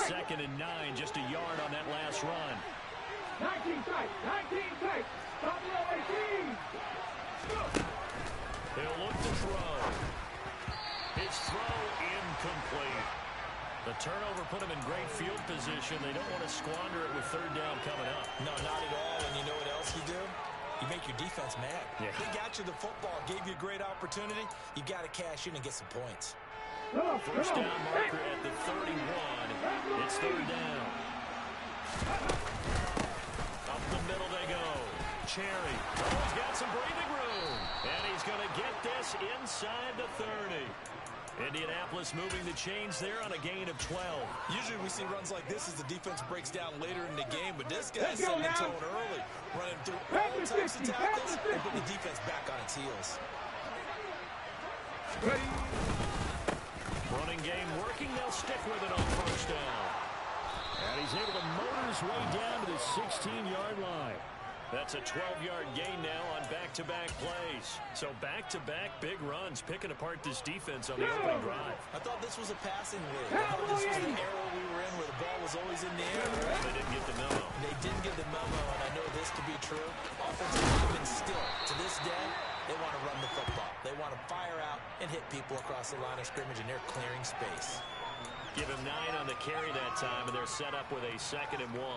2nd and 9, just a yard on that last run. 19 tight, 19 tight. Top of 18. He'll look to throw. His throw incomplete. The turnover put him in great field position. They don't want to squander it with 3rd down coming up. No, not at all. And you know what else you do? You make your defense mad. Yeah. They got you the football, gave you a great opportunity. You got to cash in and get some points. First down marker at the 31. It's 3rd down. Up the middle they go. Cherry. Oh, he's got some breathing room. And he's going to get this inside the 30. Indianapolis moving the chains there on a gain of 12. Usually we see runs like this as the defense breaks down later in the game, but this guy's setting the tone early, running through all types of tackles and putting the defense back on its heels. Running game working. They'll stick with it on 1st down. And he's able to motor his way down to the 16-yard line. That's a 12-yard gain now on back-to-back plays. So back-to-back big runs, picking apart this defense on the opening drive. I thought this was a passing league. I thought this was the era we were in where the ball was always in the air. They didn't get the memo. They didn't get the memo, and I know this to be true. Offensive linemen still, to this day, they want to run the football. They want to fire out and hit people across the line of scrimmage, and they're clearing space. Give him 9 on the carry that time, and they're set up with a 2nd and 1.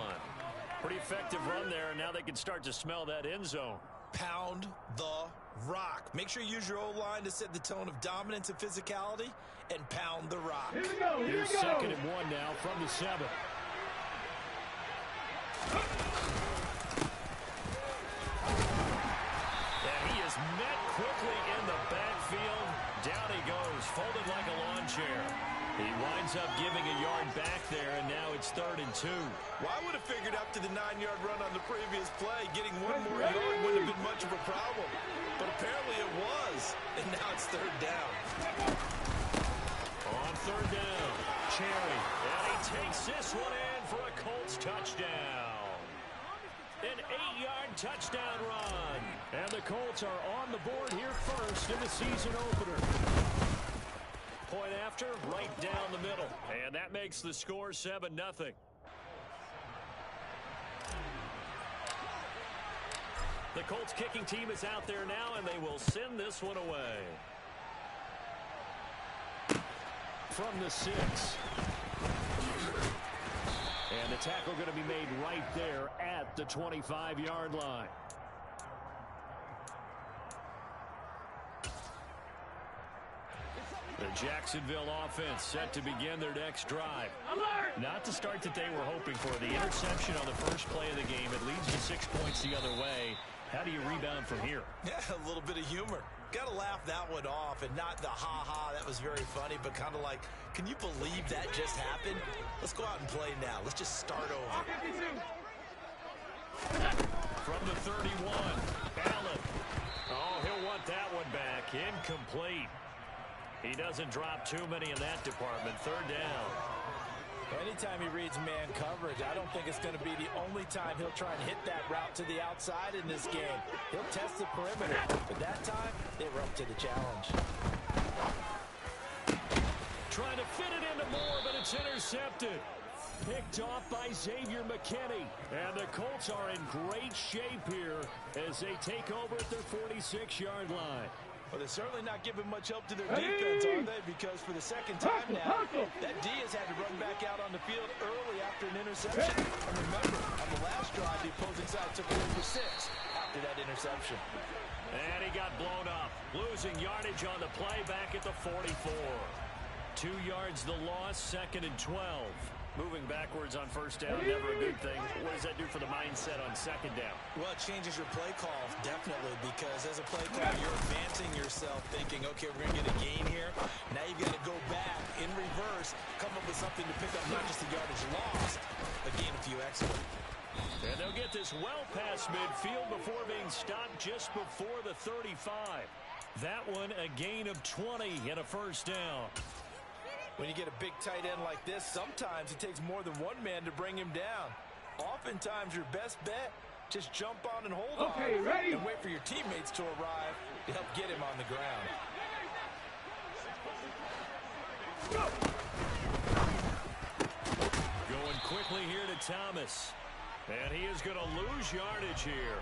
Pretty effective run there, and now they can start to smell that end zone. Pound the rock. Make sure you use your O-line to set the tone of dominance and physicality, and pound the rock. Here we go. Here Here's we go. 2nd and 1 now from the 7. And he is met quickly in the backfield. Down he goes, folded like a lawn chair. He winds up giving a yard back there, and now it's 3rd and 2. Well, I would have figured up to the 9-yard run on the previous play. Getting one more yard wouldn't have been much of a problem. But apparently it was. And now it's 3rd down. On 3rd down, Cherry. And he takes this one in for a Colts touchdown. An 8-yard touchdown run. And the Colts are on the board here first in the season opener. Point after, right down the middle. And that makes the score 7-0. The Colts kicking team is out there now, and they will send this one away. From the 6. And the tackle going to be made right there at the 25-yard line. The Jacksonville offense set to begin their next drive. Not the start that they were hoping for. The interception on the first play of the game. It leads to 6 points the other way. How do you rebound from here? Yeah, a little bit of humor. Got to laugh that one off, and not the ha-ha, that was very funny, but kind of like, can you believe that just happened? Let's go out and play now. Let's just start over. From the 31, Allen. Oh, he'll want that one back. Incomplete. He doesn't drop too many in that department. 3rd down. Anytime he reads man coverage, I don't think it's going to be the only time he'll try and hit that route to the outside in this game. He'll test the perimeter, but that time, they were up to the challenge. Trying to fit it into Moore, but it's intercepted. Picked off by Xavier McKinney. And the Colts are in great shape here as they take over at their 46-yard line. Well, they're certainly not giving much help to their defense, are they? Because for the 2nd time now, that D has had to run back out on the field early after an interception. And remember, on the last drive, the opposing side took it for 6 after that interception. And he got blown up, losing yardage on the play back at the 44. 2 yards the loss, 2nd and 12. Moving backwards on 1st down, never a good thing. What does that do for the mindset on 2nd down? Well, it changes your play call, definitely, because as a play call, you're advancing yourself, thinking, okay, we're going to get a gain here. Now you've got to go back in reverse, come up with something to pick up not just the yardage lost, but gain a few extra. And they'll get this well past midfield before being stopped just before the 35. That one, a gain of 20 and a 1st down. When you get a big tight end like this, sometimes it takes more than one man to bring him down. Oftentimes, your best bet, just jump on and hold on and wait for your teammates to arrive to help get him on the ground. quickly here to Thomas. And he is going to lose yardage here.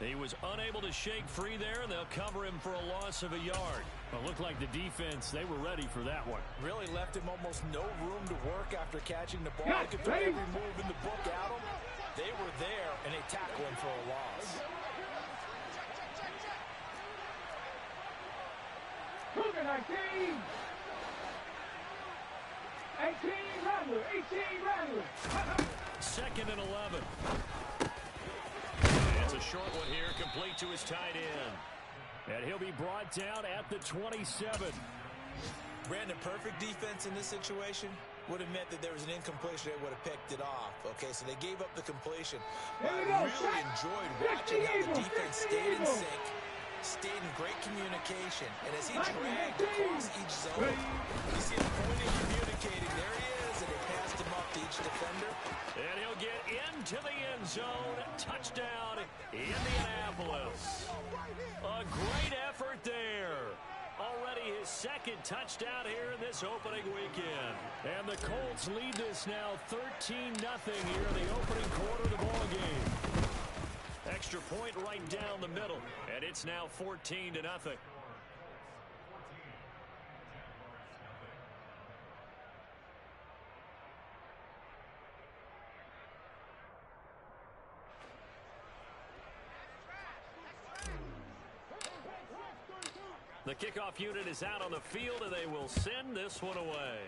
He was unable to shake free there, and they'll cover him for a loss of a yard. Well, it looked like the defense, they were ready for that one. Really left him almost no room to work after catching the ball. They could throw every move in the book at him. They were there, and they tackle him for a loss. Cougar 19. 18 Rattler. 18 Rattler. 2nd and 11. It's a short one here, complete to his tight end. And he'll be brought down at the 27. Brandon, perfect defense in this situation would have meant that there was an incompletion. They would have picked it off. Okay, so they gave up the completion. But I really enjoyed watching how the defense stayed in sync, stayed in great communication, and as he dragged across each zone, you see him pointing, communicating. There he is, and they passed him up to each defender. And he'll get into the end zone. Touchdown, Indianapolis. A great effort there. Already his 2nd touchdown here in this opening weekend. And the Colts lead this now 13-0 here in the opening quarter of the ball game. Extra point right down the middle, and it's now 14-0. The kickoff unit is out on the field, and they will send this one away.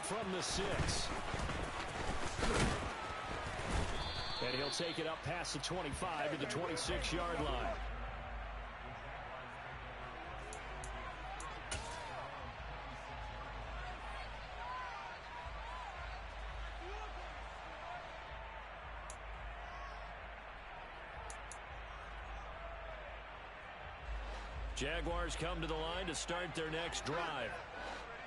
From the 6. And he'll take it up past the 25 to the 26-yard line. Jaguars come to the line to start their next drive.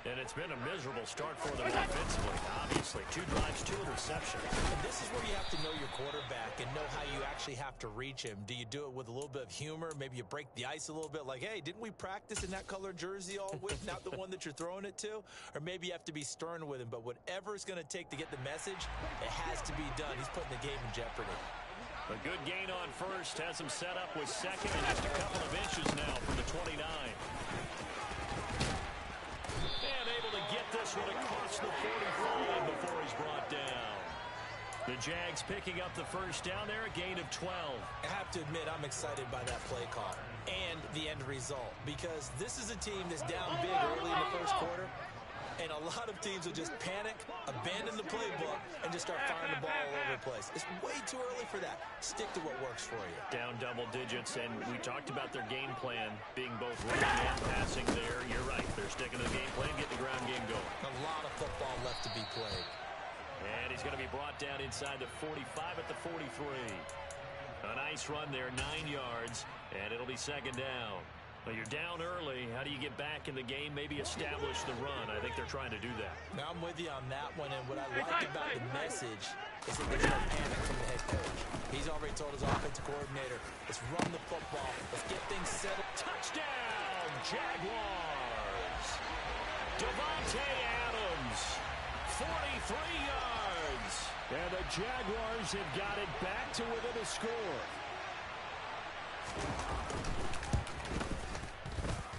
And it's been a miserable start for them offensively, obviously. 2 drives, 2 interceptions. And this is where you have to know your quarterback and know how you actually have to reach him. Do you do it with a little bit of humor? Maybe you break the ice a little bit like, hey, didn't we practice in that color jersey all week, not the one that you're throwing it to? Or maybe you have to be stern with him. But whatever it's going to take to get the message, it has to be done. He's putting the game in jeopardy. A good gain on first. Has him set up with 2nd and just a couple of inches now from the 29. And able to get this one across the 45 before he's brought down. The Jags picking up the first down there, a gain of 12. I have to admit, I'm excited by that play call and the end result, because this is a team that's down big early in the first quarter, and a lot of teams will just panic, abandon the playbook, and just start firing the ball all over the place. It's way too early for that. Stick to what works for you. Down double digits, and we talked about their game plan being both running and passing there. You're right. They're sticking to the game plan, getting the ground game going. A lot of football left to be played. And he's going to be brought down inside the 45 at the 43. A nice run there, 9 yards, and it'll be 2nd down. Well, you're down early. How do you get back in the game, maybe establish the run? I think they're trying to do that. Now, I'm with you on that one, and what I like about the message is that there's no panic from the head coach. He's already told his offensive coordinator, let's run the football. Let's get things settled. Touchdown, Jaguars! Devontae Adams, 43 yards. And the Jaguars have got it back to within a score.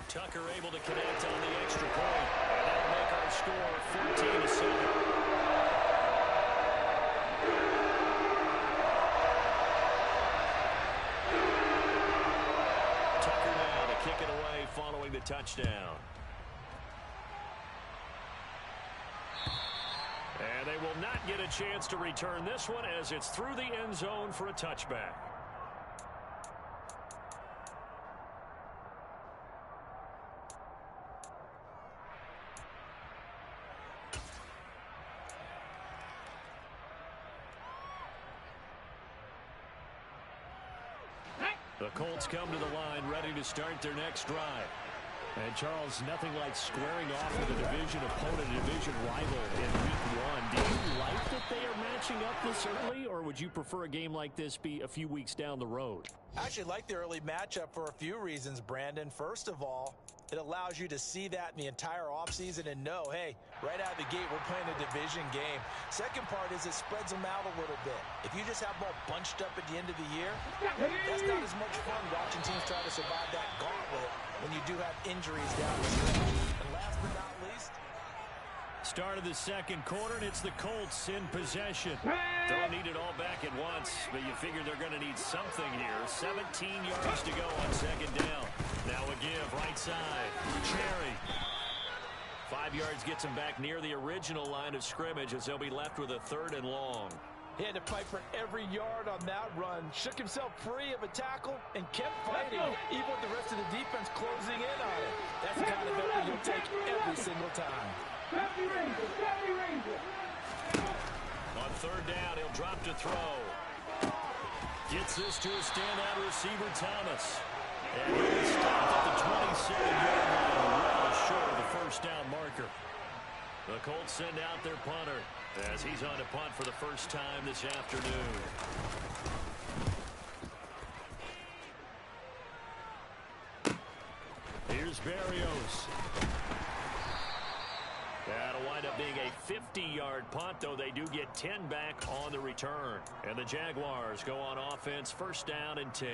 Tucker able to connect on the extra point. And that'll make our score 14-7. Tucker now to kick it away following the touchdown. And they will not get a chance to return this one as it's through the end zone for a touchback. The Colts come to the line ready to start their next drive. And, Charles, nothing like squaring off with a division opponent, a division rival in week 1. Do you like that they are matching up this early, or would you prefer a game like this be a few weeks down the road? I actually like the early matchup for a few reasons, Brandon. First of all, It allows you to see that in the entire offseason and know, hey, right out of the gate, we're playing a division game. Second part is it spreads them out a little bit. If you just have them all bunched up at the end of the year, that's not as much fun watching teams try to survive that gauntlet when you do have injuries down the stretch. And last but not least, start of the second quarter, and it's the Colts in possession. Don't need it all back at once, but you figure they're going to need something here. 17 yards to go on second down. Now a give, right side. Cherry. 5 yards gets him back near the original line of scrimmage as they'll be left with a 3rd and long. He had to fight for every yard on that run. Shook himself free of a tackle and kept fighting, even with the rest of the defense closing in on it. That's the kind of effort you'll take every single time. On 3rd down, he'll drop to throw. Gets this to a standout receiver, Thomas. And he'll stop at the 27-yard line, well short of the first down marker. The Colts send out their punter as he's on to punt for the first time this afternoon. Here's Berrios. That'll wind up being a 50-yard punt, though they do get 10 back on the return. And the Jaguars go on offense, 1st down and 10.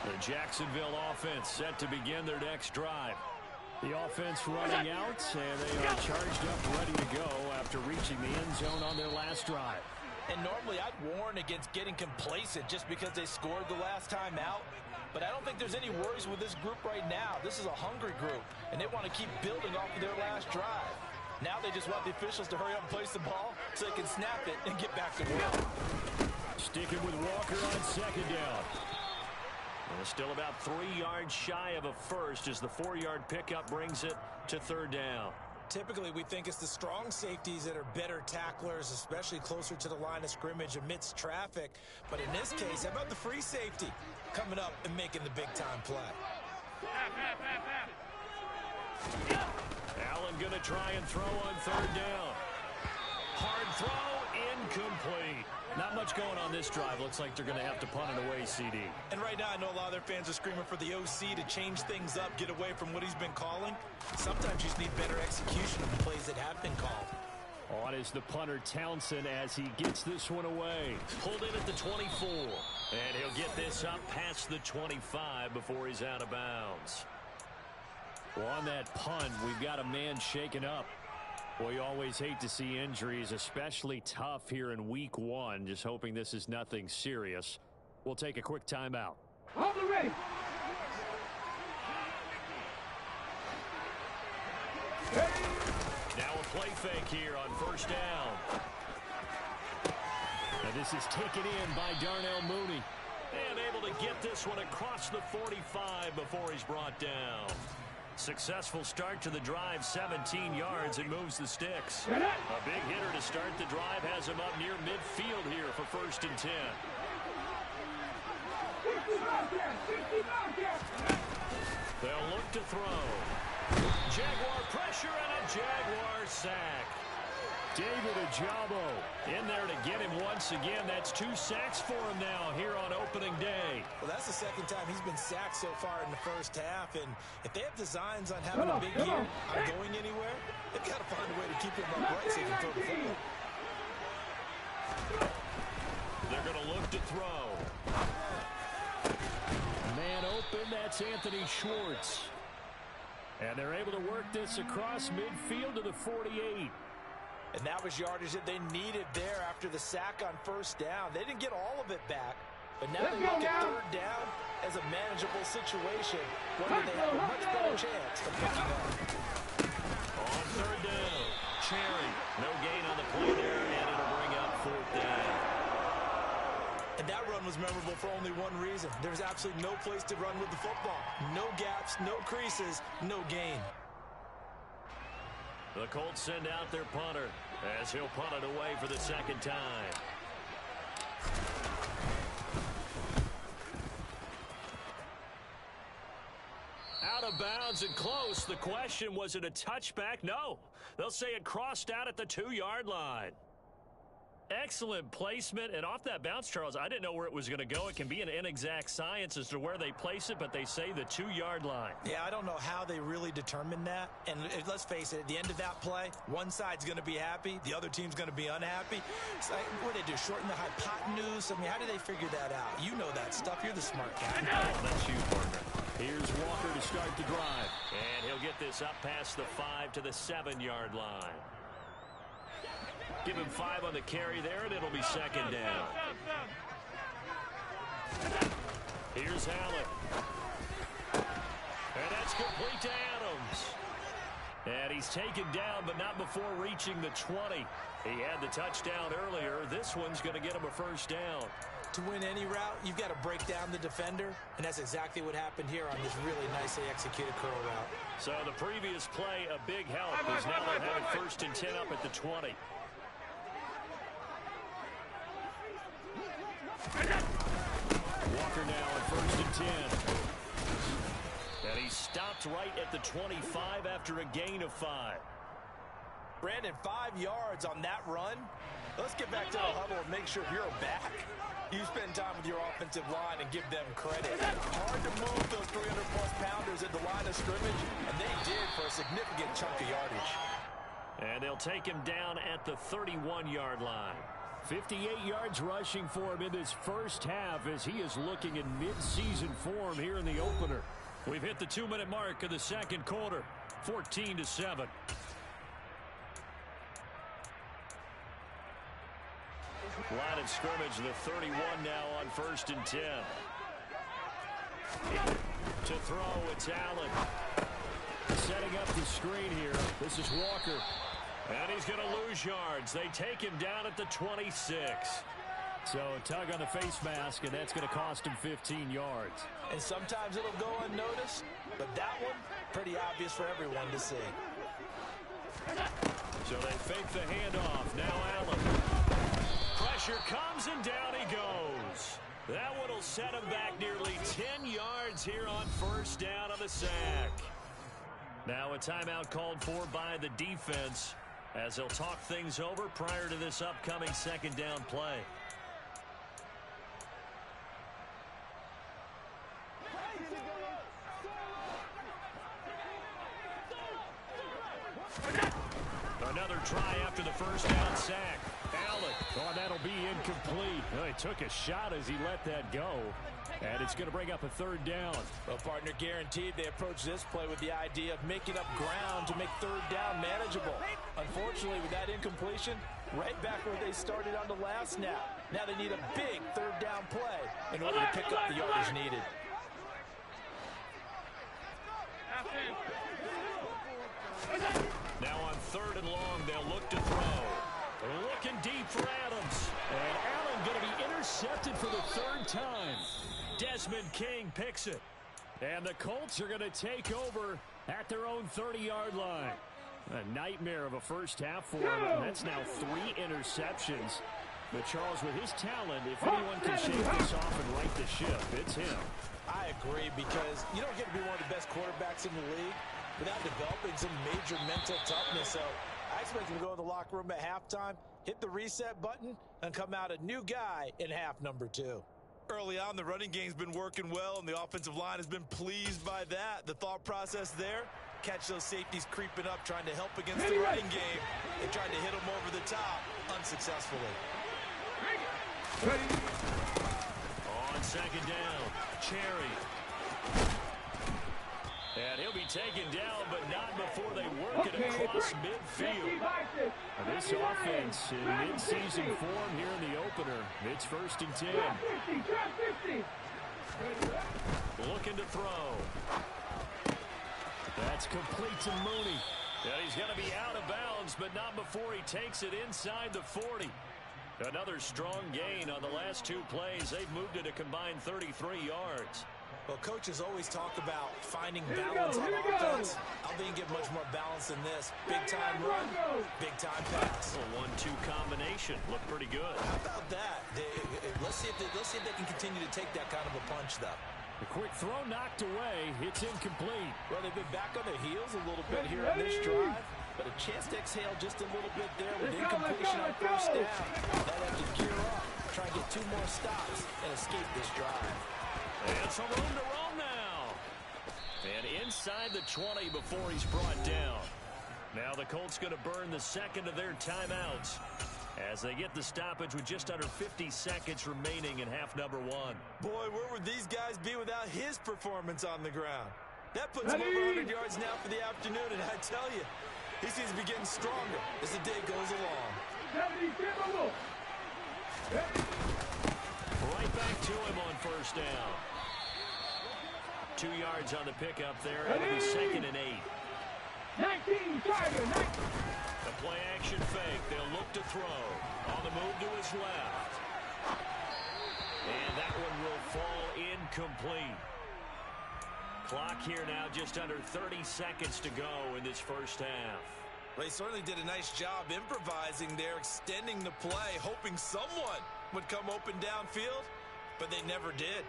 The Jacksonville offense set to begin their next drive. The offense running out, and they are charged up, ready to go after reaching the end zone on their last drive. And normally I'd warn against getting complacent just because they scored the last time out. But I don't think there's any worries with this group right now. This is a hungry group, and they want to keep building off of their last drive. Now they just want the officials to hurry up and place the ball so they can snap it and get back to work. Sticking with Walker on second down. And still about 3 yards shy of a first as the 4-yard pickup brings it to 3rd down. Typically, we think it's the strong safeties that are better tacklers, especially closer to the line of scrimmage amidst traffic. But in this case, how about the free safety coming up and making the big-time play? Allen going to try and throw on 3rd down. Hard throw, incomplete. Not much going on this drive. Looks like they're going to have to punt it away, CD. And right now, I know a lot of their fans are screaming for the OC to change things up, get away from what he's been calling. Sometimes you just need better execution of the plays that have been called. On is the punter, Townsend, as he gets this one away. Pulled in at the 24. And he'll get this up past the 25 before he's out of bounds. Well, on that punt, we've got a man shaken up. Well, you always hate to see injuries, especially tough here in week 1. Just hoping this is nothing serious. We'll take a quick timeout. On the race. Now a play fake here on 1st down. And this is taken in by Darnell Mooney. And able to get this one across the 45 before he's brought down. Successful start to the drive, 17 yards, and moves the sticks. A big hitter to start the drive has him up near midfield here for 1st and 10. They'll look to throw. Jaguar pressure and a Jaguar sack. David Ojabo in there to get him once again. That's 2 sacks for him now here on opening day. Well, that's the second time he's been sacked so far in the first half. And if they have designs on having a big year, on going anywhere, they've got to find a way to keep him upright so he can throw the football. They're going to look to throw. Man open, that's Anthony Schwartz. And they're able to work this across midfield to the 48. And that was yardage that they needed there after the sack on 1st down. They didn't get all of it back, but now they look at 3rd down as a manageable situation where they have a much better chance of picking up. On 3rd down, Cherry. No gain on the play there, and it'll bring up 4th down. And that run was memorable for only one reason. There's absolutely no place to run with the football. No gaps, no creases, no gain. The Colts send out their punter as he'll punt it away for the 2nd time. Out of bounds and close. The question, was it a touchback? No. They'll say it crossed out at the 2-yard line. Excellent placement, and off that bounce, Charles, I didn't know where it was going to go. It can be an inexact science as to where they place it, but they say the 2-yard line. Yeah, I don't know how they really determine that. And let's face it, at the end of that play, one side's going to be happy, the other team's going to be unhappy. It's like, what do they do, shorten the hypotenuse? I mean, how do they figure that out? You know that stuff. You're the smart guy. Oh, that's you, partner. Here's Walker to start the drive. And he'll get this up past the 5 to the 7-yard line. Give him 5 on the carry there, and it'll be second down. Here's Allen. And that's complete to Adams. And he's taken down, but not before reaching the 20. He had the touchdown earlier. This one's going to get him a first down. To win any route, you've got to break down the defender, and that's exactly what happened here on this really nicely executed curl route. So the previous play, a big help, is now they're having 1st and 10 up at the 20. Walker now at 1st and 10. And he stopped right at the 25 after a gain of 5. Brandon, 5 yards on that run. Let's get back to the huddle and make sure if you're a back, you spend time with your offensive line and give them credit. Hard to move those 300-plus pounders at the line of scrimmage, and they did for a significant chunk of yardage. And they'll take him down at the 31-yard line. 58 yards rushing for him in this first half as he is looking in mid-season form here in the opener. We've hit the 2-minute mark of the second quarter, 14-7. Line of scrimmage, the 31 now on 1st and 10. To throw, it's Allen. Setting up the screen here. This is Walker. And he's going to lose yards. They take him down at the 26. So a tug on the face mask, and that's going to cost him 15 yards. And sometimes it'll go unnoticed, but that one, pretty obvious for everyone to see. So they fake the handoff. Now Allen. Pressure comes, and down he goes. That one will set him back nearly 10 yards here on 1st down on the sack. Now a timeout called for by the defense as they'll talk things over prior to this upcoming 2nd down play. Another try after the 1st down sack. Allen. Oh, that'll be incomplete. Well, he took a shot as he let that go. And it's going to bring up a 3rd down. Well, partner, guaranteed they approach this play with the idea of making up ground to make 3rd down manageable. Unfortunately, with that incompletion, right back where they started on the last snap. Now they need a big 3rd down play in order to pick up the yardage needed. Now on 3rd and long, they'll look to throw. Looking deep for Adams. And Allen going to be intercepted for the 3rd time. Desmond King picks it. And the Colts are going to take over at their own 30-yard line. A nightmare of a first half for him. That's now 3 interceptions. But Charles, with his talent, if anyone can shake this off and right the ship, it's him. I agree, because you don't get to be one of the best quarterbacks in the league without developing some major mental toughness. So I expect him to go in the locker room at halftime, hit the reset button, and come out a new guy in half number 2. Early on, the running game's been working well, and the offensive line has been pleased by that. The thought process there, catch those safeties creeping up, trying to help against the running game. They tried to hit them over the top, unsuccessfully. On 2nd down, Cherry. And he'll be taken down, but not before they work it across midfield. This offense in mid-season form here in the opener. It's 1st and 10. Looking to throw. That's complete to Mooney. And he's going to be out of bounds, but not before he takes it inside the 40. Another strong gain on the last 2 plays. They've moved it a combined 33 yards. Well, coaches always talk about finding balance on offense. I don't think you get much more balance than this. Big-time run, big-time pass. A 1-2 combination. Looked pretty good. How about that? Let's see if they can continue to take that kind of a punch, though. The quick throw knocked away. It's incomplete. Well, they've been back on their heels a little bit here on this drive. but a chance to exhale just a little bit there with incompletion on first down. That have to gear up, try and get 2 more stops, and escape this drive. And some room to roam now. And inside the 20 before he's brought down. Now the Colts going to burn the second of their timeouts as they get the stoppage with just under 50 seconds remaining in half number 1. Boy, where would these guys be without his performance on the ground? That puts him over 100 yards now for the afternoon, and I tell you, he seems to be getting stronger as the day goes along. Right back to him on first down. 2 yards on the pickup there. It'll be 2nd and 8. 19, The play action fake. They'll look to throw. On the move to his left. And that one will fall incomplete. Clock here now just under 30 seconds to go in this first half. They certainly did a nice job improvising there, extending the play, hoping someone would come open downfield, but they never did.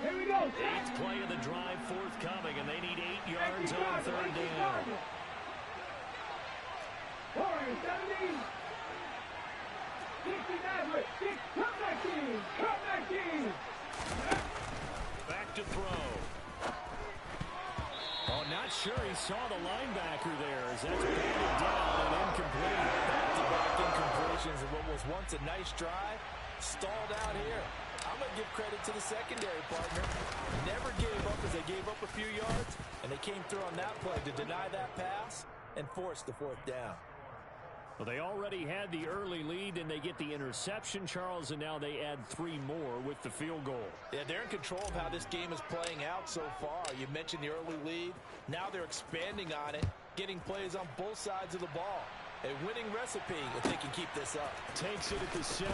Here we go. 8th play of the drive forthcoming, and they need 8 yards on third down. 4-70. 60 come back in. Back to throw. Oh, not sure he saw the linebacker there as that's batted down and incomplete. Back-to-back incompletions of what was once a nice drive, stalled out here. I'm going to give credit to the secondary partner. Never gave up as they gave up a few yards, and they came through on that play to deny that pass and force the 4th down. Well, they already had the early lead, and they get the interception, Charles, and now they add 3 more with the field goal. Yeah, they're in control of how this game is playing out so far. You mentioned the early lead. Now they're expanding on it, getting plays on both sides of the ball. A winning recipe if they can keep this up. Takes it at the 7.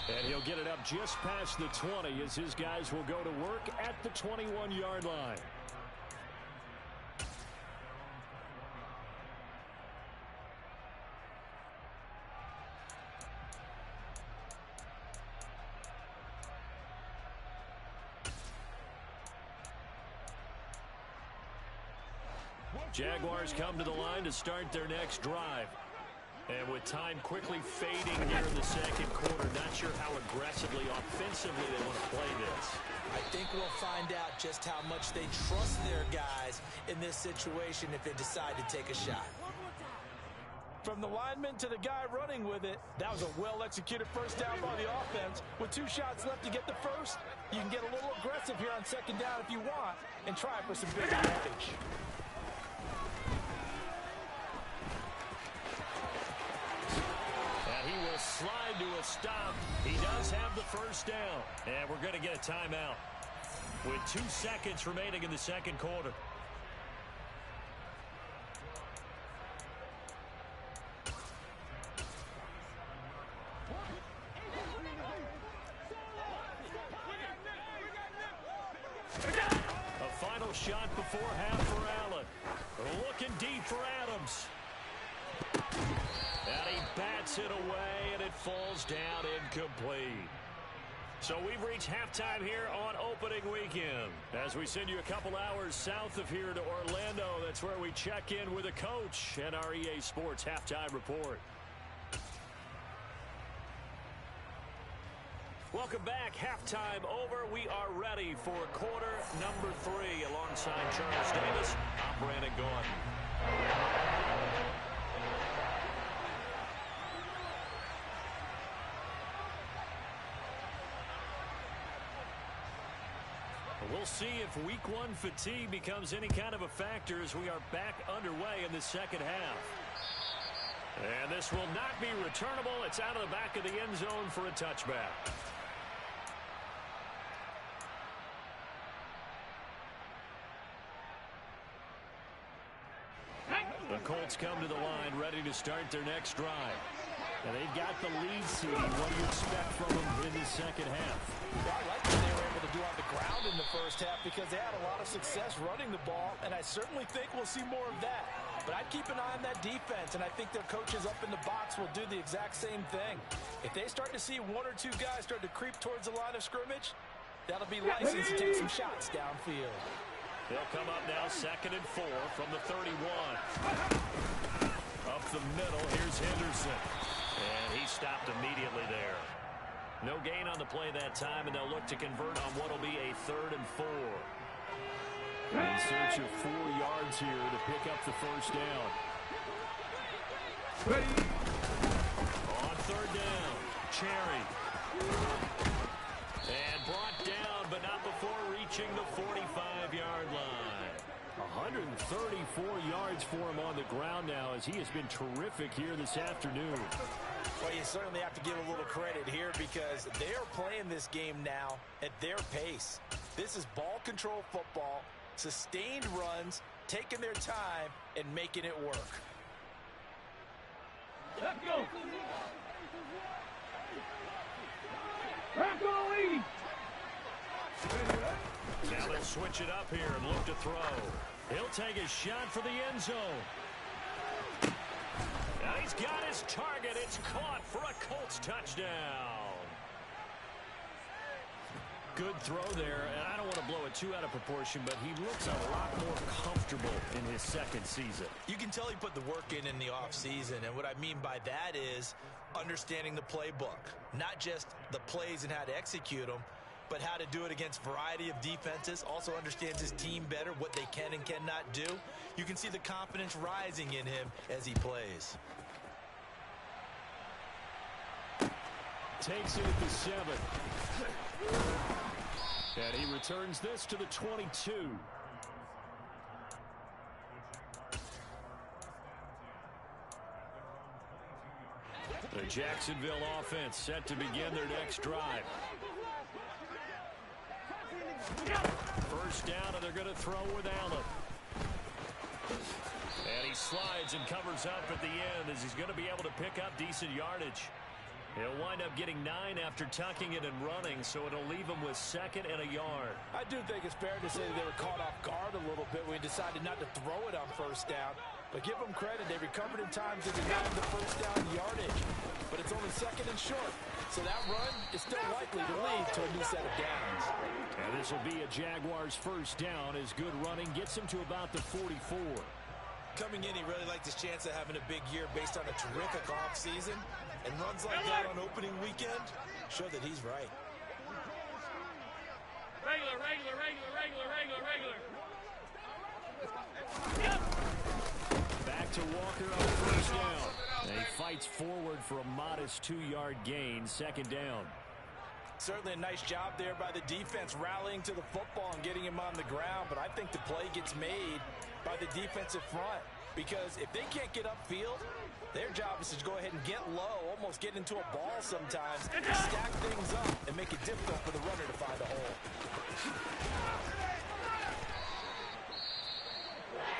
And he'll get it up just past the 20 as his guys will go to work at the 21-yard line. Jaguars come to the line to start their next drive. And with time quickly fading here in the second quarter, not sure how aggressively, offensively they want to play this. I think we'll find out just how much they trust their guys in this situation if they decide to take a shot. From the lineman to the guy running with it, that was a well-executed first down by the offense. With 2 shots left to get the first, you can get a little aggressive here on second down if you want and try for some big advantage. He will slide to a stop. He does have the first down. And we're going to get a timeout with 2 seconds remaining in the second quarter. A final shot before half for Allen. Looking deep for Adams. And he bats it away, and it falls down incomplete. So we've reached halftime here on opening weekend. As we send you a couple hours south of here to Orlando, that's where we check in with a coach and our EA Sports halftime report. Welcome back. Halftime over. We are ready for quarter number 3 alongside Charles Davis. I'm Brandon Gaudin. We'll see if week 1 fatigue becomes any kind of a factor as we are back underway in the second half. And this will not be returnable. It's out of the back of the end zone for a touchback. The Colts come to the line ready to start their next drive. And they've got the lead seeding. What do you expect from them in the second half? Well, I like what they were able to do on the ground in the first half because they had a lot of success running the ball, and I certainly think we'll see more of that. But I'd keep an eye on that defense, and I think their coaches up in the box will do the exact same thing. If they start to see 1 or 2 guys start to creep towards the line of scrimmage, that'll be license to take some shots downfield. They'll come up now 2nd and 4 from the 31. Up the middle, here's Henderson. And he stopped immediately there. No gain on the play that time, and they'll look to convert on what will be a 3rd and 4. In search of 4 yards here to pick up the first down. Ready. On 3rd down, Cherry. And brought down, but not before reaching the 45-yard line. 134 yards for him on the ground now, as he has been terrific here this afternoon. Well, you certainly have to give a little credit here because they are playing this game now at their pace. This is ball control football, sustained runs, taking their time, and making it work. Let's go. Bronco lead. Now they'll switch it up here and look to throw. He'll take a shot for the end zone. Now he's got his target. It's caught for a Colts touchdown. Good throw there, and I don't want to blow it too out of proportion, but he looks a lot more comfortable in his 2nd season. You can tell he put the work in the offseason, and what I mean by that is understanding the playbook. Not just the plays and how to execute them, but how to do it against a variety of defenses. Also understands his team better, what they can and cannot do. You can see the confidence rising in him as he plays. Takes it at the 7. And he returns this to the 22. The Jacksonville offense set to begin their next drive. First down, and they're going to throw with Allen. And he slides and covers up at the end as he's going to be able to pick up decent yardage. He'll wind up getting 9 after tucking it and running, so it'll leave him with 2nd and a yard. I do think it's fair to say that they were caught off guard a little bit when he decided not to throw it on first down. But give them credit, they recovered in time to deny the first down yardage. But it's only 2nd and short, so that run is still likely to lead to a new set of downs. And this will be a Jaguars first down as good running gets him to about the 44. Coming in, he really liked his chance of having a big year based on a terrific offseason. And runs like that on opening weekend show that he's right. Regular, regular, regular, regular, regular, regular. Back to Walker on first down. And he fights forward for a modest 2-yard gain, 2nd down. Certainly a nice job there by the defense rallying to the football and getting him on the ground. But I think the play gets made by the defensive front. Because if they can't get upfield, their job is to go ahead and get low, almost get into a ball sometimes, stack things up, and make it difficult for the runner to find a hole.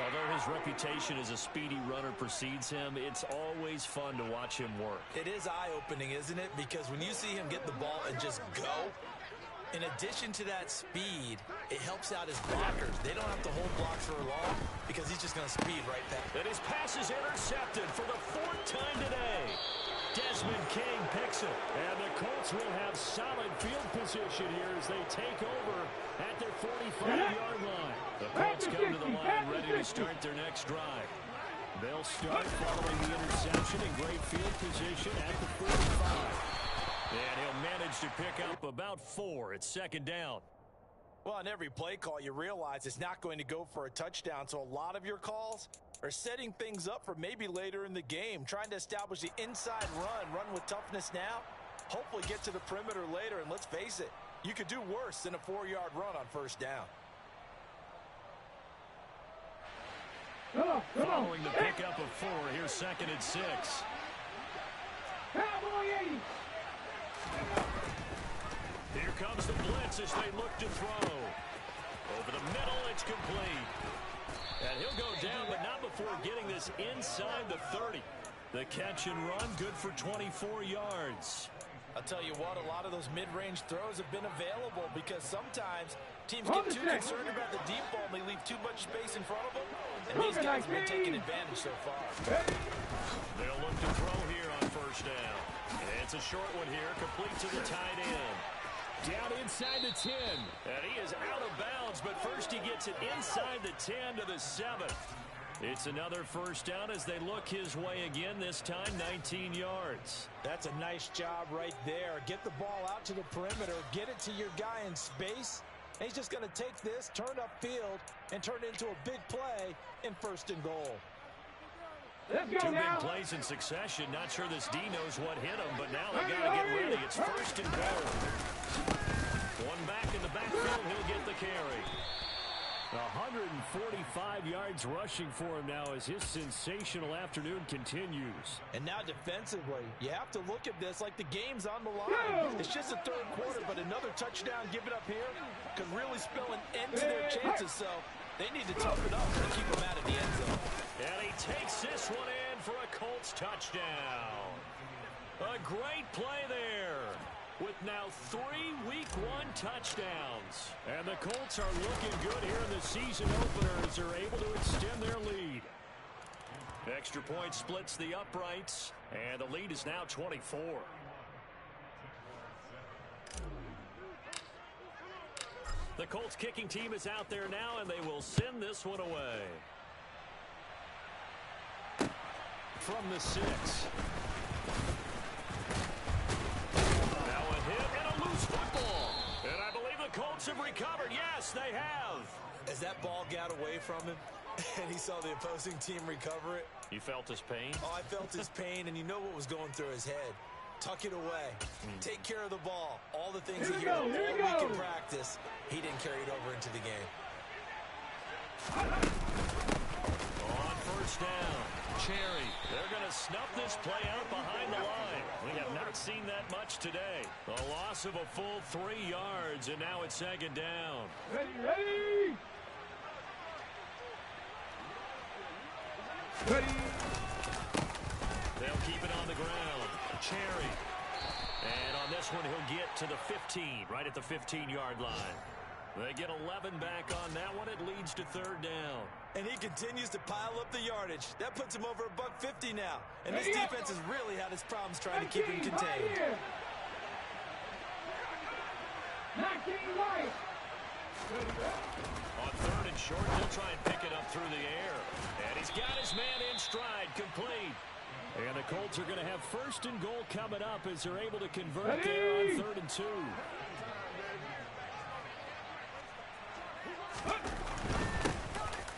Although his reputation as a speedy runner precedes him, it's always fun to watch him work. It is eye-opening, isn't it? Because when you see him get the ball and just go, in addition to that speed, it helps out his blockers. They don't have to hold blocks for long because he's just going to speed right past. And his pass is intercepted for the 4th time today. Desmond King picks it. And the Colts will have solid field position here as they take over at their 45-yard line. The Colts come to the line ready to start their next drive. They'll start following the interception in great field position at the 45. And he'll manage to pick up about 4 at 2nd down. Well, on every play call, you realize it's not going to go for a touchdown. So a lot of your calls are setting things up for maybe later in the game, trying to establish the inside run with toughness now, hopefully get to the perimeter later. And let's face it, you could do worse than a 4-yard run on first down. Following the pickup of 4, here's 2nd and 6. Cowboy 80. Here comes the blitz as they look to throw. Over the middle, it's complete. And he'll go down, but not before getting this inside the 30. The catch and run, good for 24 yards. I'll tell you what, a lot of those mid-range throws have been available because sometimes teams get too concerned about the deep ball and they leave too much space in front of them. And these guys have been taking advantage so far. They'll look to throw here on first down. And it's a short one here, complete to the tight end. Down inside the 10. And he is out of bounds, but first he gets it inside the 10 to the 7. It's another first down as they look his way again, this time 19 yards. That's a nice job right there. Get the ball out to the perimeter, get it to your guy in space. And he's just going to take this, turn upfield, and turn it into a big play in 1st and goal. Let's go Two now. big plays in succession. Not sure this D knows what hit him, but now they got to get ready. It's 1st and goal. One back in the backfield, he'll get the carry. 145 yards rushing for him now as his sensational afternoon continues. And now defensively, you have to look at this like the game's on the line. It's just the 3rd quarter, but another touchdown given up here could really spell an end to their chances. So they need to tough it up and keep them out of the end zone. And he takes this one in for a Colts touchdown. A great play there, with now 3 Week 1 touchdowns. And the Colts are looking good here in the season opener as they're able to extend their lead. Extra point splits the uprights, and the lead is now 24. The Colts kicking team is out there now, and they will send this one away. From the 6. Now a hit and a loose football. And I believe the Colts have recovered. Yes, they have. As that ball got away from him and he saw the opposing team recover it. You felt his pain? Oh, I felt his pain, and you know what was going through his head. Tuck it away. Take care of the ball. All the things that he heard all week in practice, he didn't carry it over into the game. On 1st down, Cherry. They're going to snuff this play out behind the line. We have not seen that much today. A loss of a full 3 yards, and now it's 2nd down. Ready. They'll keep it on the ground. Cherry. And on this one, he'll get to the 15, right at the 15-yard line. They get 11 back on that one. It leads to 3rd down. And he continues to pile up the yardage. That puts him over $150 now. And this defense has really had its problems trying to keep him contained. 19 right. On 3rd and short, he'll try and pick it up through the air. And he's got his man in stride, complete. And the Colts are going to have 1st and goal coming up as they're able to convert there on 3rd and 2.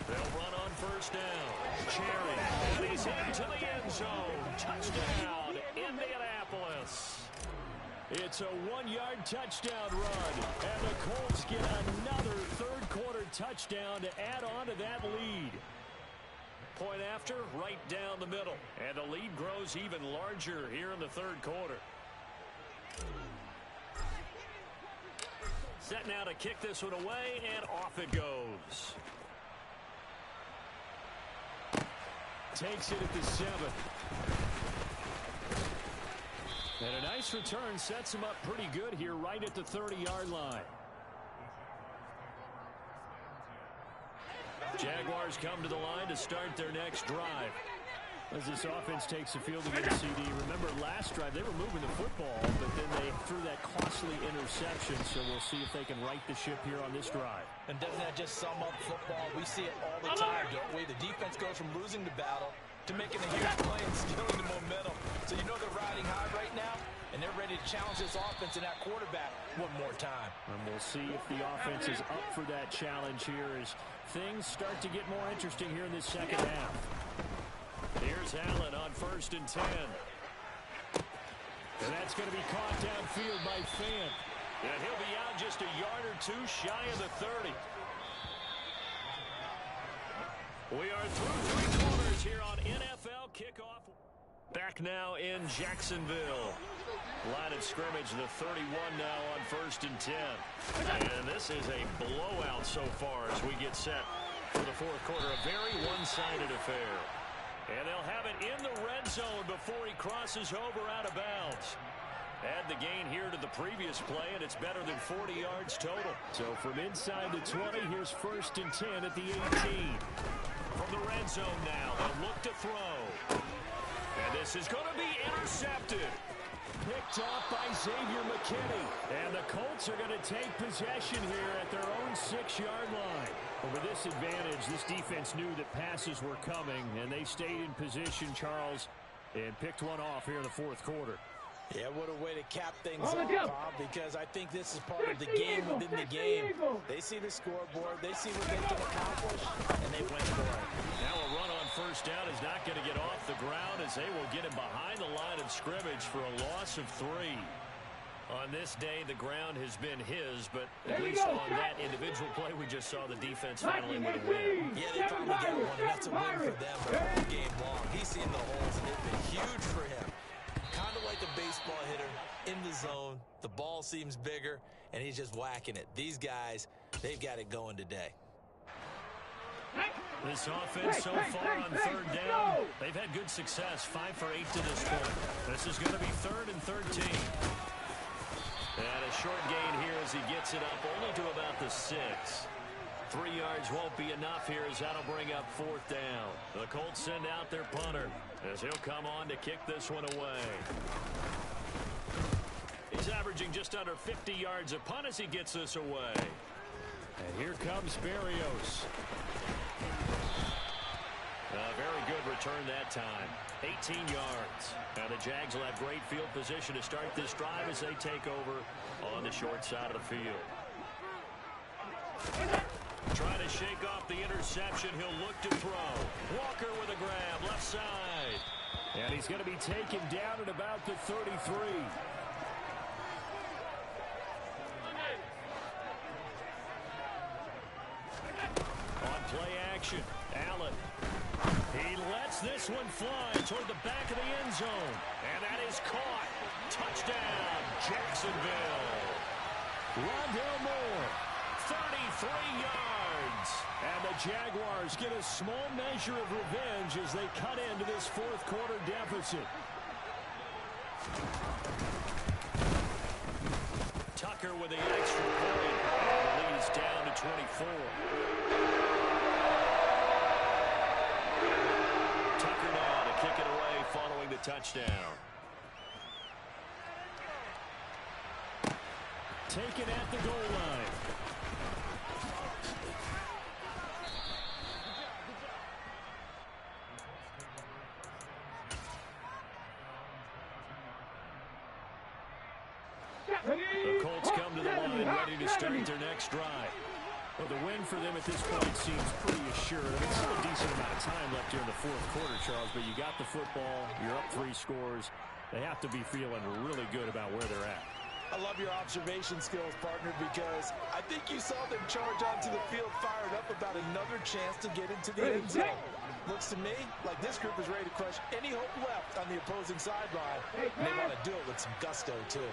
They'll run on 1st down. Cherry. And he's into the end zone. Touchdown, Indianapolis. It's a 1-yard touchdown run. And the Colts get another 3rd quarter touchdown to add on to that lead. Point after, right down the middle. And the lead grows even larger here in the 3rd quarter. Set now to kick this one away, and off it goes. Takes it at the 7. And a nice return sets him up pretty good here right at the 30-yard line. Jaguars come to the line to start their next drive. As this offense takes the field to get a CD. Remember, last drive, they were moving the football, but then they threw that costly interception, so we'll see if they can right the ship here on this drive. And doesn't that just sum up football? We see it all the time, don't we? The defense goes from losing the battle to making a huge play and stealing the momentum. So you know they're riding high right now, and they're ready to challenge this offense and that quarterback one more time. And we'll see if the offense is up for that challenge here as things start to get more interesting here in this 2nd half. Here's Allen on 1st and 10. And that's going to be caught downfield by Fant. And he'll be out just a yard or 2 shy of the 30. We are through 3 quarters here on NFL Kickoff. Back now in Jacksonville. Line of scrimmage, the 31 now on 1st and 10. And this is a blowout so far as we get set for the 4th quarter. A very one-sided affair. And they'll have it in the red zone before he crosses over out of bounds. Add the gain here to the previous play, and it's better than 40 yards total. So from inside the 20, here's 1st and 10 at the 18. From the red zone now, they'll look to throw. And this is going to be intercepted. picked off by Xavier McKinney. And the Colts are going to take possession here at their own 6-yard line. But with this advantage, this defense knew that passes were coming, and they stayed in position, Charles, and picked one off here in the fourth quarter. Yeah, what a way to cap things off, Bob, because I think this is part of the game within the game. They see the scoreboard, they see what they can accomplish, and they went for it. Now a run on first down is not going to get off the ground as they will get him behind the line of scrimmage for a loss of 3. On this day, the ground has been his, but at least on that individual play, we just saw the defense finally with a win. Yeah, they finally got one, and that's a win for them all game long. He's seen the holes, and they've been huge for him. Kind of like a baseball hitter in the zone. The ball seems bigger, and he's just whacking it. These guys, they've got it going today. This offense so far on third down, they've had good success, 5 for 8 to this point. This is going to be 3rd and 13. And a short gain here as he gets it up only to about the 6. 3 yards won't be enough here as that'll bring up 4th down. The Colts send out their punter as he'll come on to kick this one away. He's averaging just under 50 yards a punt as he gets this away. And here comes Berrios. A very good return that time. 18 yards. Now the Jags will have great field position to start this drive as they take over on the short side of the field. Trying to shake off the interception. He'll look to throw. Walker with a grab, left side. And he's going to be taken down at about the 33. On play action, Allen. He lets this one fly toward the back of the end zone. And that is caught. Touchdown, Jacksonville. Rondale Moore, 33 yards. And the Jaguars get a small measure of revenge as they cut into this fourth quarter deficit. Tucker with the extra point. And the lead is down to 24. Tucker now to kick it away following the touchdown. Taken at the goal line. The Colts come to the line ready to start their next drive. Well, the win for them at this point seems pretty assured. I mean, still a decent amount of time left here in the fourth quarter, Charles, but you got the football, you're up 3 scores. They have to be feeling really good about where they're at. I love your observation skills, partner, because I think you saw them charge onto the field fired up about another chance to get into the end zone. Looks to me like this group is ready to crush any hope left on the opposing sideline, and they want to do it with some gusto, too.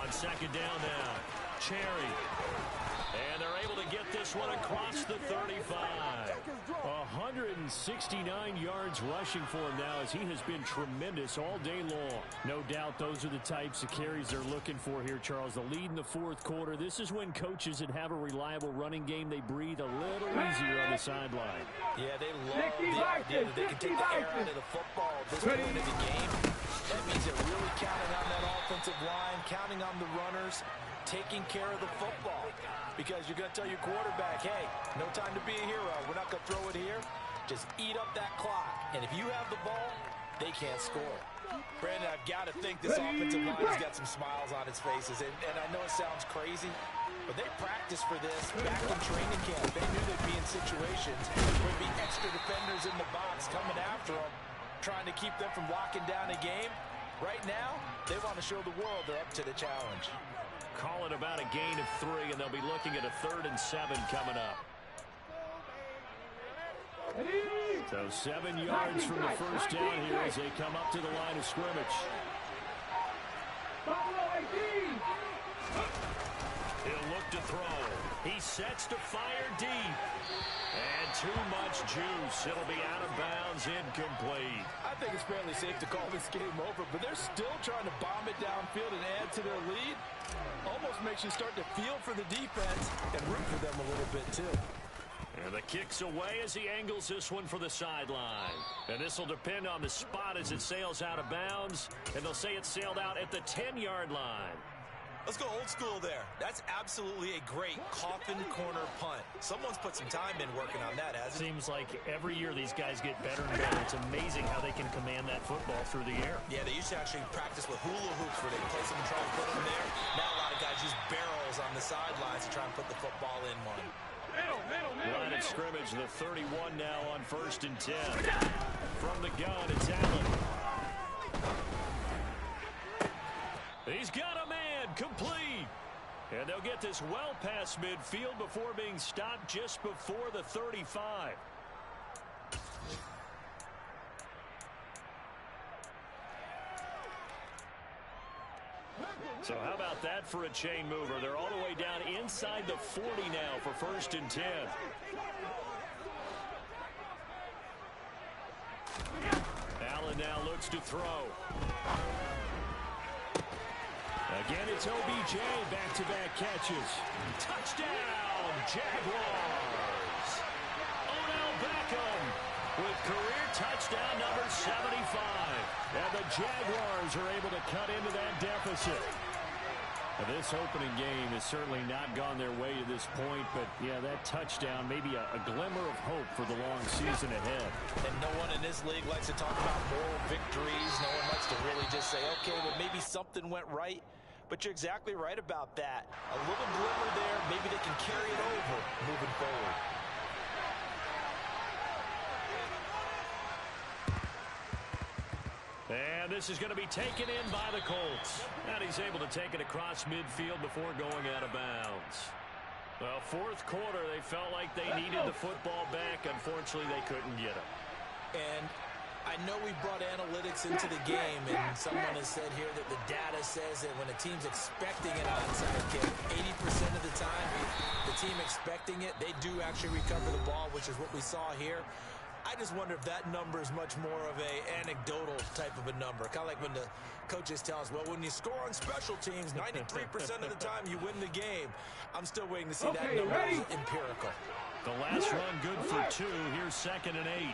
On second down now, Cherry. And they're able to get this one across the 35. 169 yards rushing for him now as he has been tremendous all day long. No doubt those are the types of carries they're looking for here, Charles. The lead in the fourth quarter. This is when coaches that have a reliable running game, they breathe a little easier on the sideline. Yeah, they love the idea that they can take the air out of the football at this point in the game. That means they're really counting on that offensive line, counting on the runners, taking care of the football. Because you're going to tell your quarterback, hey, no time to be a hero. We're not going to throw it here. Just eat up that clock. And if you have the ball, they can't score. Brandon, I've got to think this offensive line has got some smiles on its faces. And I know it sounds crazy, but they practiced for this back in training camp. They knew they'd be in situations where there'd be extra defenders in the box coming after them, trying to keep them from locking down a game. Right now, they want to show the world they're up to the challenge. Call it about a gain of 3, and they'll be looking at a 3rd and 7 coming up. So 7 yards from the first down here as they come up to the line of scrimmage. He'll look to throw. He sets to fire deep. And too much juice. It'll be out of bounds, incomplete. I think it's fairly safe to call this game over, but they're still trying to bomb it downfield and add to their lead. Almost makes you start to feel for the defense and root for them a little bit, too. And the kick's away as he angles this one for the sideline. And this will depend on the spot as it sails out of bounds. And they'll say it sailed out at the 10-yard line. Let's go old school there. That's absolutely a great coffin corner punt. Someone's put some time in working on that, hasn't it? Seems like every year these guys get better and better. It's amazing how they can command that football through the air. Yeah, they used to actually practice with hula hoops where they place them and try and put them there. Now a lot of guys use barrels on the sidelines to try and put the football in one. Line of scrimmage, the 31 now on 1st and 10. From the gun, it's Allen. He's got a man, complete. And they'll get this well past midfield before being stopped just before the 35. So how about that for a chain mover? They're all the way down inside the 40 now for 1st and 10. Allen now looks to throw. Again, it's OBJ, back-to-back catches. Touchdown, Jaguars. Odell Beckham with career touchdown number 75. And the Jaguars are able to cut into that deficit. Now, this opening game has certainly not gone their way to this point, but, yeah, that touchdown, maybe a glimmer of hope for the long season ahead. And no one in this league likes to talk about moral victories. No one likes to really just say, okay, well, maybe something went right. But you're exactly right about that. A little glimmer there. Maybe they can carry it over moving forward. And this is going to be taken in by the Colts. And he's able to take it across midfield before going out of bounds. Well, 4th quarter, they felt like they needed the football back. Unfortunately, they couldn't get it. And I know we brought analytics into the game, and someone has said here that the data says that when a team's expecting an onside kick, 80% of the time, the team expecting it, they do actually recover the ball, which is what we saw here. I just wonder if that number is much more of a anecdotal type of a number. Kind of like when the coaches tell us, well, when you score on special teams, 93% of the time you win the game. I'm still waiting to see that number is empirical. The last run good for 2. Here's 2nd and 8.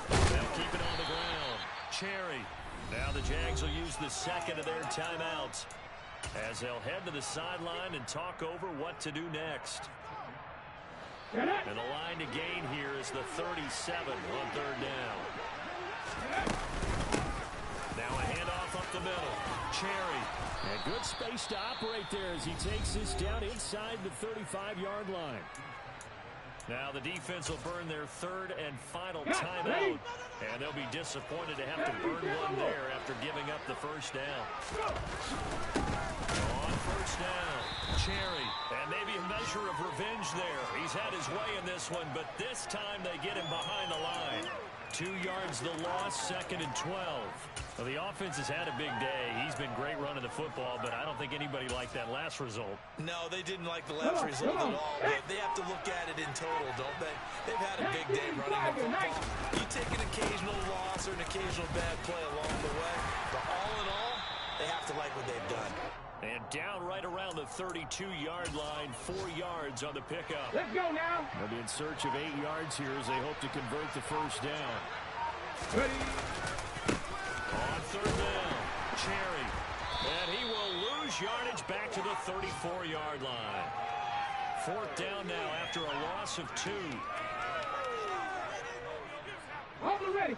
They'll keep it on the ground. Cherry. Now the Jags will use the second of their timeouts as they'll head to the sideline and talk over what to do next. And the line to gain here is the 37 on 3rd down. Now a handoff up the middle. Cherry. And good space to operate there as he takes this down inside the 35-yard line. Now the defense will burn their 3rd and final timeout. And they'll be disappointed to have to burn one there after giving up the 1st down. On 1st down, Cherry. And maybe a measure of revenge there. He's had his way in this one, but this time they get him behind the line. 2 yards the loss, 2nd and 12. Well, the offense has had a big day. He's been great running the football, but I don't think anybody liked that last result. No, they didn't like the last result at all, but they have to look at it in total, don't they? They've had a big day running the football. You take an occasional loss or an occasional bad play along the way, but all in all, they have to like what they've done. And down right around the 32-yard line, 4 yards on the pickup. Let's go now. They'll be in search of 8 yards here as they hope to convert the 1st down. Ready. On 3rd down, Cherry. And he will lose yardage back to the 34-yard line. 4th down now after a loss of 2. All ready.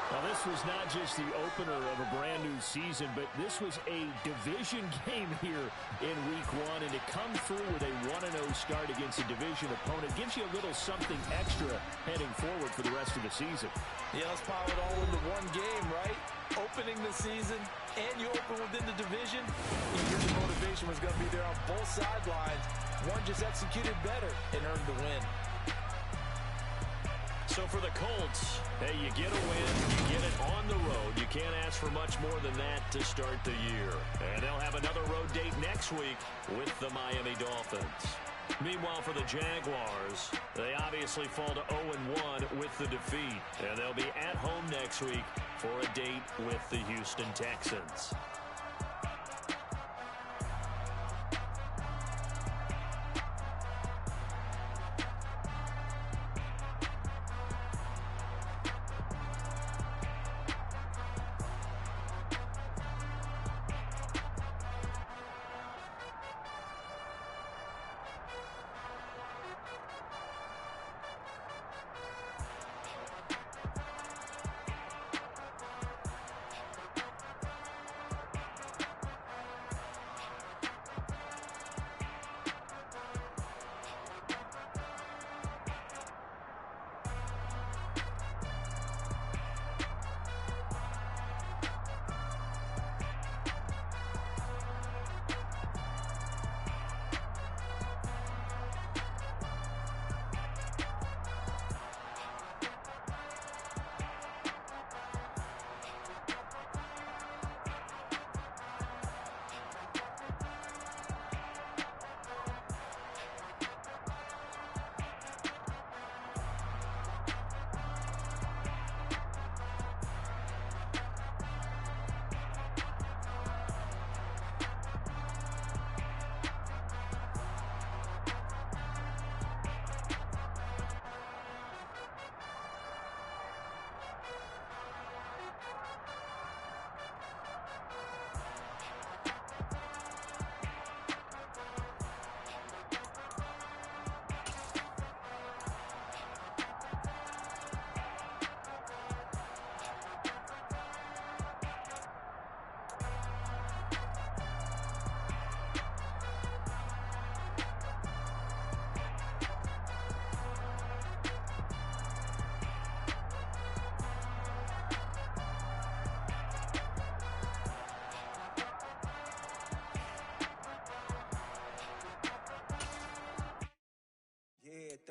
Now, this was not just the opener of a brand new season, but this was a division game here in week 1, and to come through with a 1-0 start against a division opponent gives you a little something extra heading forward for the rest of the season. Yeah, let's pile it all into one game, right? Opening the season, and you open within the division. You knew the motivation was going to be there on both sidelines. One just executed better and earned the win. So for the Colts, hey, you get a win, you get it on the road. You can't ask for much more than that to start the year. And they'll have another road date next week with the Miami Dolphins. Meanwhile, for the Jaguars, they obviously fall to 0-1 with the defeat. And they'll be at home next week for a date with the Houston Texans.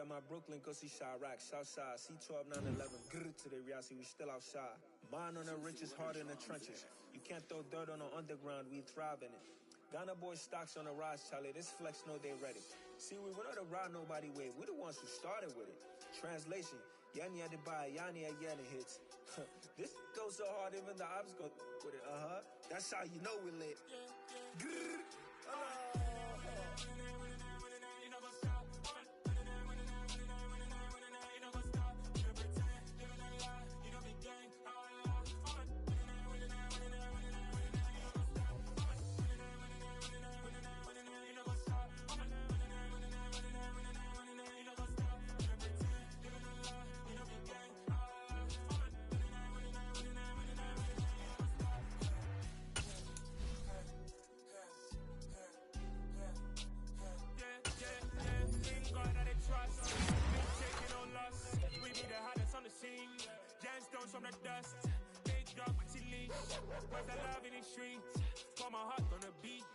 My Brooklyn, go see Chirac, Southside, C12, 911, grrr to the reality, we still outside. Mine on the richest, heart in the trenches. You can't throw dirt on the underground, we thrive in it. Ghana boys stocks on the rise, Charlie, this flex know they ready. See, we not to ride nobody way, we the ones who started with it. Translation, Yanni had to buy, Yanni had Yanni hits. This goes so hard, even the ops go with it, That's how you know we lit. Grrr, Gemstones from the dust, big dog with leash. Where's the love in the streets? For my heart on the beat.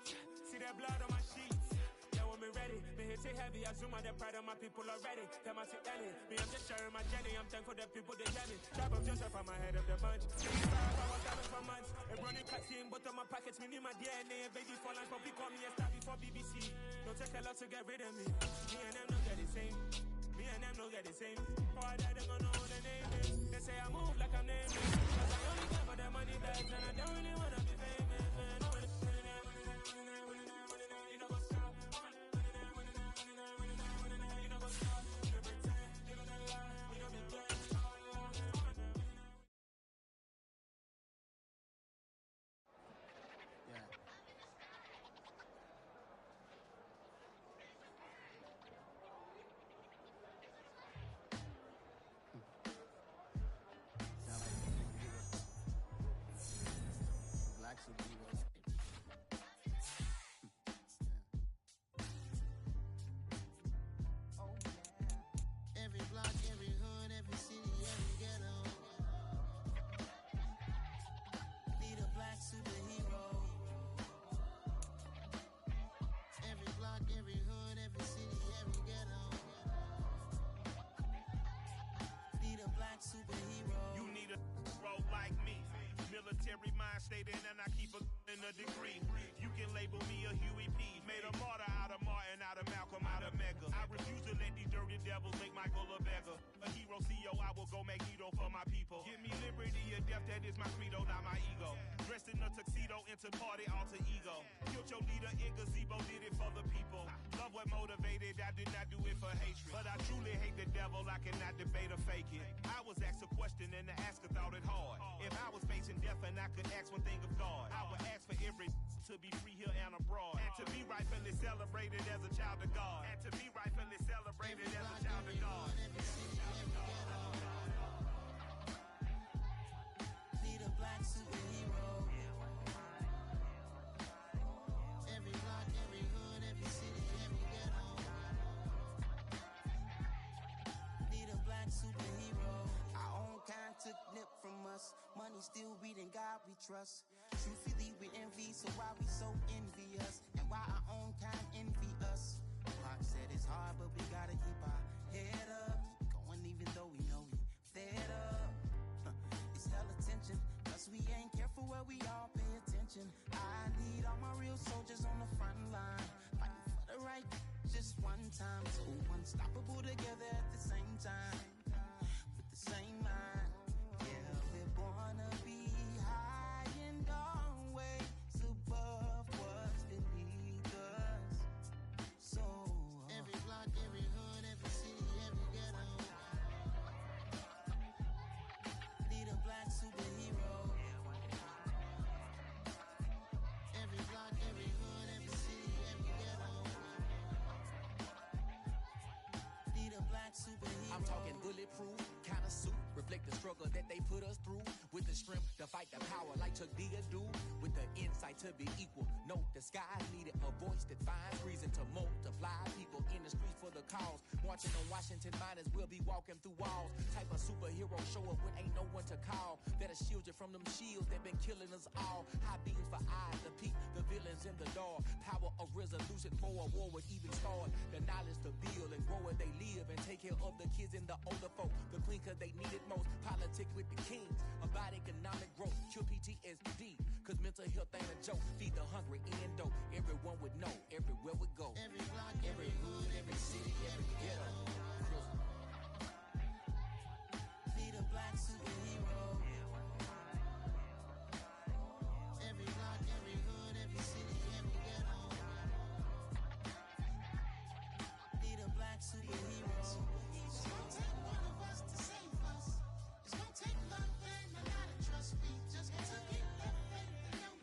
See that blood on my sheets. Yeah, when me ready, me hit it heavy. I zoom out the pride of my people already. Them I see Ellie. Me, I'm just sharing my journey. I'm thankful the people they get me. Trap of Joseph, I'm ahead of the bunch. I was diamond for months. A running cut team, but on my pockets, me need my DNA. Baby for lunch, but we call me a star before BBC. Don't take a lot to get rid of me. Me and them don't get the same. Me and them don't get the same. Oh, I died, they gonna know who the name is. They say I move like I'm nameless. Cause I only care for the money bags and I don't really wanna be famous, man. You know what's up? You know what's up? You pretend, you gonna lie, you know me gang. Every block, every hood, every city, every ghetto. Need a black superhero. Every block, every hood, every city, every ghetto. Need a black superhero. You need a bro like me. Military mind state and I keep a degree. You can label me a Huey P. Made a martyr out of Martin. Martin, out of Malcolm, out of Mega. I refuse to let these dirty devils make Michael a beggar. A hero CEO, I will go Magneto for my people. Give me liberty or death, that is my credo, not my ego. Dressed in a tuxedo, into party, alter ego. Killed your leader in gazebo, did it for the people. Love what motivated, I did not do it for hatred. But I truly hate the devil, I cannot debate or fake it. I was asked a question and the asker thought it hard. If I was facing death and I could ask one thing of God, I would ask for every to be free here and abroad. And to be rightfully celebrated as a child of God. And to be rightfully celebrated as a child of God. Need a black superhero. Every block, every hood, every city, every ghetto. Need a black superhero. Our own kind took nip from us. Money still reading God we trust. Truthfully we envy, so why we so envious? And why our own kind envy us? Pac said it's hard, but we gotta keep our head up. Going even though we know we fed up. It's hell attention, plus we ain't careful where we all pay attention. I need all my real soldiers on the front line, fighting for the right just one time. So unstoppable together at the same time, with the same mind. Yeah, we're born to be high and always above what's beneath us. So every block, every hood, every city, every ghetto. Need a black superhero. Every block, every hood, every city, every ghetto. Need a black superhero. I'm talking bulletproof, kind of suit, reflect the struggle that they put us through. With the strength to fight the power like Chuck D do. With the insight to be equal. Note the skies needed a voice that finds reason to multiply. People in the streets for the cause. Marching on Washington, might as well be walking through walls. Type of superhero show up when ain't no one to call. That'll shield you from them shields that been killing us all. High beams for eyes to peep the villains in the dark. Power of resolution for a war would even start. The knowledge to build and grow where they live and take care of the kids and the older folk. The clean cause they need it most. Politics with the kings. About economic growth. Cure PTSD. Cause mental health ain't a joke. Feed the hungry and dope. Everyone would know. Everywhere we go. Every block, every hood, every city, every ghetto.